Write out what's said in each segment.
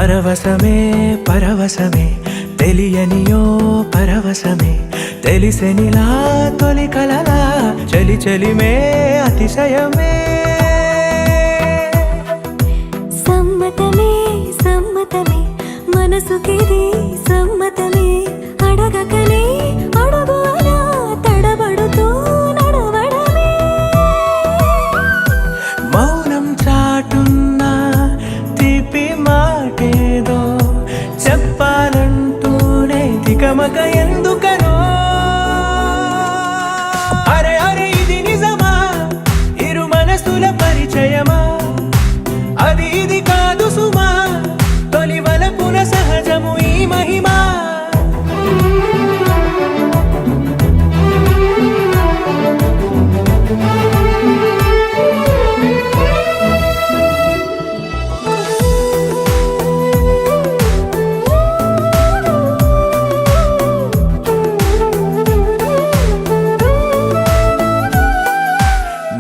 పరవశమే పరవశమే తెలియనియో పరవశమే తెలిసెనిలా తొలి కలలా చలి చలిమే అతిశయమే సమ్మతమే సమ్మతమే మనసుకిది సమ్మతమే అడగకనే అడుగులా తడబడుతూ నడవడమే మౌనం చాటున్న తీపి మాటేదో చెప్పాలంటూనే తికమక ఎందుకనో అరే అరే ఇది నిజమా ఇరు మనసుల పరిచయమా అది ఇది కాదు సుమా తొలి వలపున సహజము ఈ మహిమా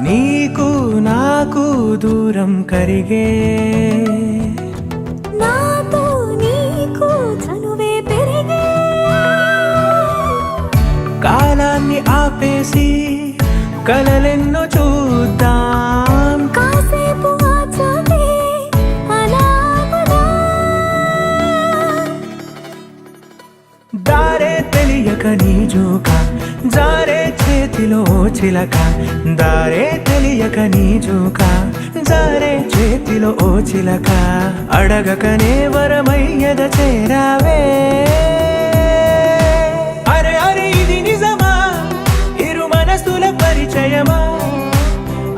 నీకు నాకు దూరం కరిగే నాతో నీకు చనువే పెరిగే కాలాన్ని ఆపేసి కలలెన్నో చూద్దాం కాసేపు ఆచమే అలాగదా దారే తెలియక నీ జోక జారే చేతిలో చిలక దారే తెలియక నీ జోక జారే చేతిలో ఓ చిలక అడగకనే వరమయ్యద చేరావే అరే అరే ఇది నిజమా ఇరు మనసుల పరిచయమా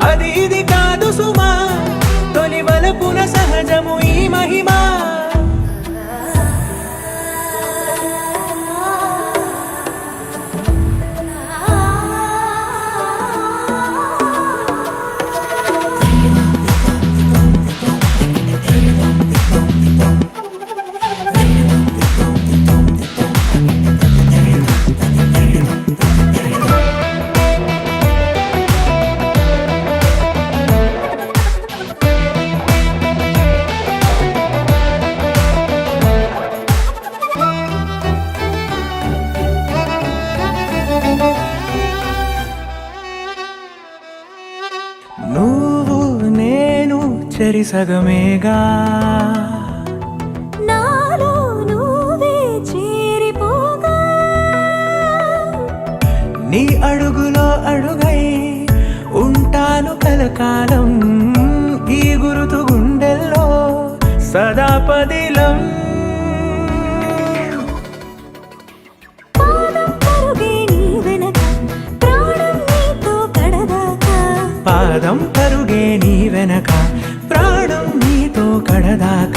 అది ఇది కాదు సుమా తొలి వలపున సహజము ఈ మహిమా నువ్వు నేను చెరి సగమేగా నాలో నువ్వే చేరిపోగా నీ అడుగులో అడుగై ఉంటాను కలకాలం ఈ గురుతు గుండెల్లో సదా పదిలం పాదం పరుగే నీ వెనక ప్రాణం నీతో కడదాకా పాదం పరుగే నీ వెనక ప్రాణం నీతో కడదాకా